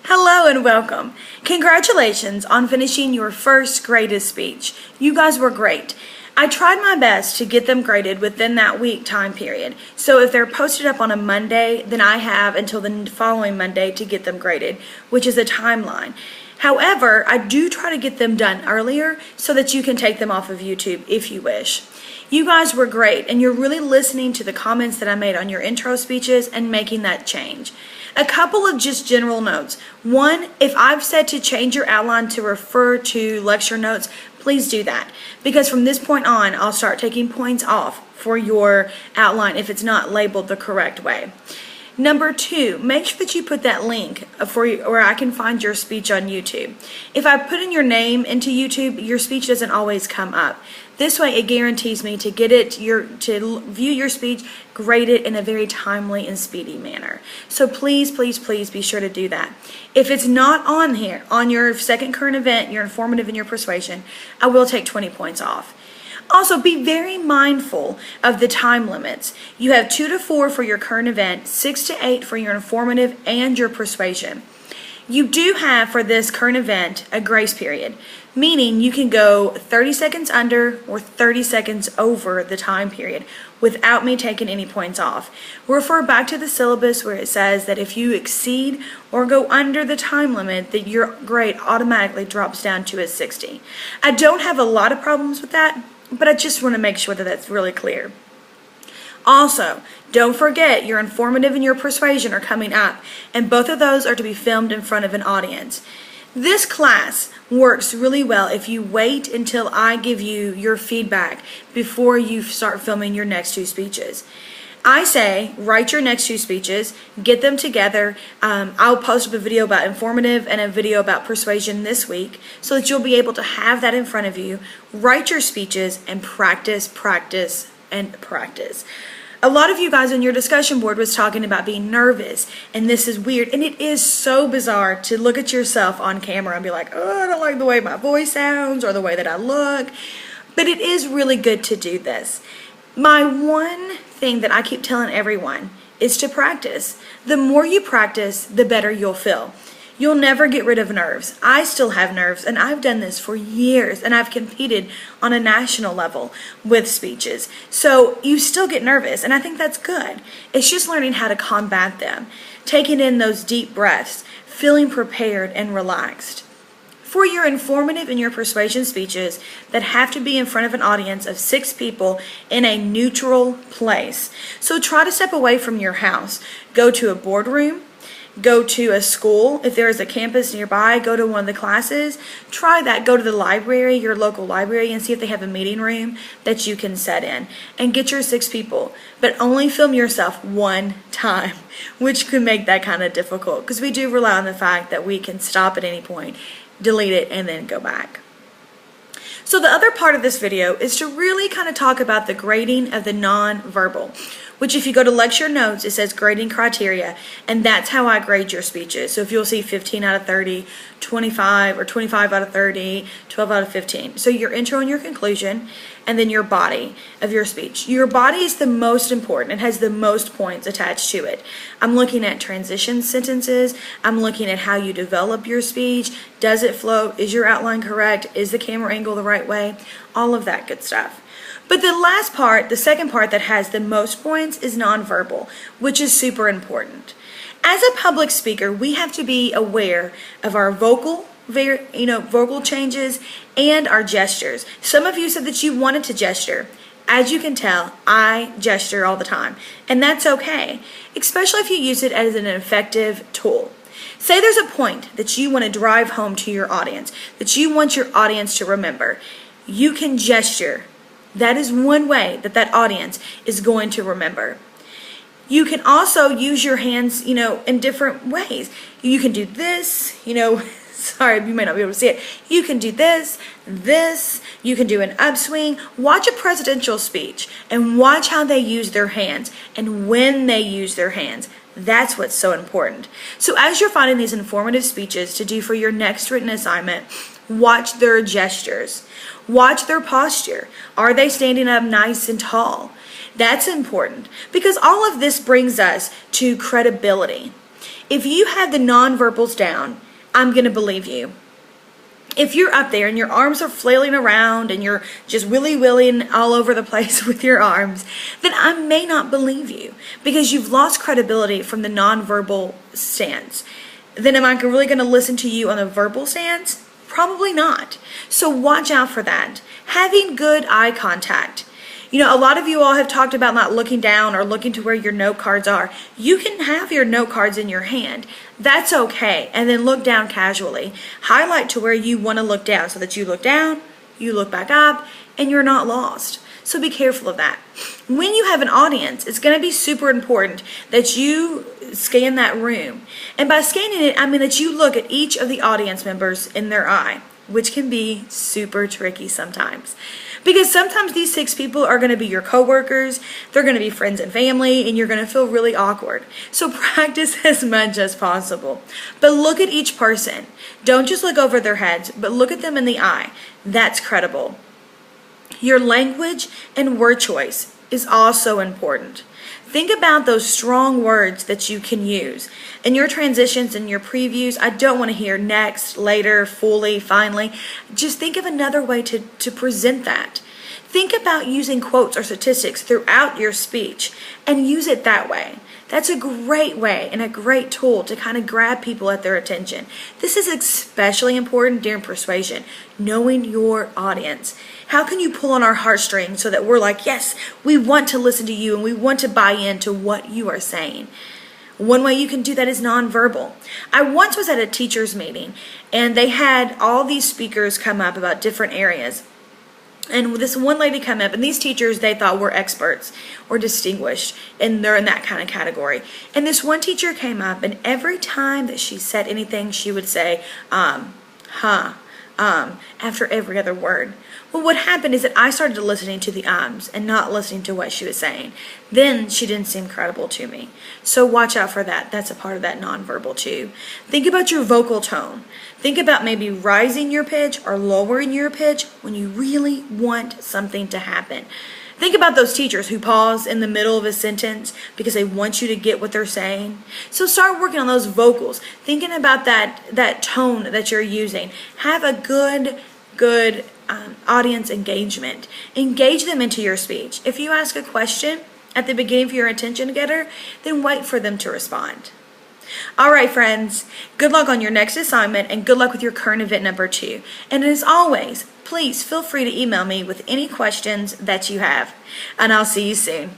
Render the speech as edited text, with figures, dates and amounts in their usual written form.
Hello and welcome. Congratulations on finishing your first graded speech. You guys were great. I tried my best to get them graded within that week time period. So if they're posted up on a Monday, then I have until the following Monday to get them graded, which is a timeline. However, I do try to get them done earlier so that you can take them off of YouTube if you wish. You guys were great, and you're really listening to the comments that I made on your intro speeches and making that change. A couple of just general notes. One, if I've said to change your outline to refer to lecture notes, please do that. Because from this point on, I'll start taking points off for your outline if it's not labeled the correct way. Number two, make sure that you put that link where I can find your speech on YouTube. If I put in your name into YouTube, your speech doesn't always come up. This way, it guarantees me to get it to view your speech, grade it in a very timely and speedy manner. So please, please, please be sure to do that. If it's not on here, on your second current event, your informative and your persuasion, I will take 20 points off. Also, be very mindful of the time limits. You have 2 to 4 for your current event, 6 to 8 for your informative and your persuasion. You do have for this current event a grace period, meaning you can go 30 seconds under or 30 seconds over the time period without me taking any points off. Refer back to the syllabus where it says that if you exceed or go under the time limit, that your grade automatically drops down to a 60. I don't have a lot of problems with that, but I just want to make sure that that's really clear. Also, don't forget your informative and your persuasion are coming up, and both of those are to be filmed in front of an audience. This class works really well if you wait until I give you your feedback before you start filming your next 2 speeches. I say, write your next 2 speeches, get them together. I'll post up a video about informative and a video about persuasion this week so that you'll be able to have that in front of you, write your speeches, and practice, practice, and practice. A lot of you guys on your discussion board was talking about being nervous, and this is weird, and it is so bizarre to look at yourself on camera and be like, oh, I don't like the way my voice sounds or the way that I look, but it is really good to do this. My one thing that I keep telling everyone is to practice. The more you practice, the better you'll feel. You'll never get rid of nerves. I still have nerves, and I've done this for years, and I've competed on a national level with speeches. So you still get nervous, and I think that's good. It's just learning how to combat them, taking in those deep breaths, feeling prepared and relaxed. For your informative and your persuasion speeches that have to be in front of an audience of 6 people in a neutral place. So try to step away from your house. Go to a boardroom. Go to a school. If there is a campus nearby, go to one of the classes. Try that. Go to the library, your local library, and see if they have a meeting room that you can set in. And get your 6 people. But only film yourself 1 time, which could make that kind of difficult because we do rely on the fact that we can stop at any point, delete it, and then go back. So the other part of this video is to really kind of talk about the grading of the nonverbal, which if you go to lecture notes, it says grading criteria, and that's how I grade your speeches. So if you'll see 15 out of 30, 25 or 25 out of 30, 12 out of 15. So your intro and your conclusion, and then your body of your speech. Your body is the most important. It has the most points attached to it. I'm looking at transition sentences. I'm looking at how you develop your speech. Does it flow? Is your outline correct? Is the camera angle the right way? All of that good stuff. But the last part, the second part that has the most points is nonverbal, which is super important. As a public speaker, we have to be aware of our vocal changes and our gestures. Some of you said that you wanted to gesture. As you can tell, I gesture all the time, and that's okay, especially if you use it as an effective tool. Say there's a point that you want to drive home to your audience, that you want your audience to remember. You can gesture. That is one way that that audience is going to remember. You can also use your hands, in different ways. You can do this, sorry, you may not be able to see it. You can do this, you can do an upswing. Watch a presidential speech and watch how they use their hands and when they use their hands. That's what's so important. So as you're finding these informative speeches to do for your next written assignment, watch their gestures. Watch their posture. Are they standing up nice and tall? That's important because all of this brings us to credibility. if you have the nonverbals down, I'm going to believe you. If you're up there and your arms are flailing around and you're just willy-willying all over the place with your arms, then I may not believe you because you've lost credibility from the nonverbal stance. Then am I really going to listen to you on a verbal stance? Probably not. So watch out for that. Having good eye contact. You know, a lot of you all have talked about not looking down or looking to where your note cards are. You can have your note cards in your hand. That's okay. And then look down casually. Highlight to where you want to look down so that you look down, you look back up, and you're not lost. So be careful of that. When you have an audience, it's going to be super important that you scan that room. And by scanning it, I mean that you look at each of the audience members in their eye, which can be super tricky sometimes. Because sometimes these 6 people are going to be your coworkers, they're going to be friends and family, and you're going to feel really awkward. So practice as much as possible. But look at each person. Don't just look over their heads, but look at them in the eye. That's credible. Your language and word choice is also important. Think about those strong words that you can use. In your transitions and your previews, I don't want to hear next, later, fully, finally. Just think of another way to present that. Think about using quotes or statistics throughout your speech and use it that way. That's a great way and a great tool to kind of grab people at their attention. This is especially important during persuasion, knowing your audience. How can you pull on our heartstrings so that we're like, yes, we want to listen to you and we want to buy into what you are saying? One way you can do that is nonverbal. I once was at a teacher's meeting and they had all these speakers come up about different areas. And this one lady come up, and these teachers they thought were experts or distinguished, and they're in that kind of category. And this one teacher came up, and every time that she said anything, she would say, after every other word. Well, what happened is that I started listening to the ums and not listening to what she was saying. Then she didn't seem credible to me. So watch out for that. That's a part of that nonverbal too. Think about your vocal tone. Think about maybe rising your pitch or lowering your pitch when you really want something to happen. Think about those teachers who pause in the middle of a sentence because they want you to get what they're saying. So start working on those vocals, thinking about that tone that you're using. Have a good audience engagement. Engage them into your speech. If you ask a question at the beginning of your attention getter, then wait for them to respond. All right, friends, good luck on your next assignment and good luck with your current event number 2. And as always, please feel free to email me with any questions that you have. And I'll see you soon.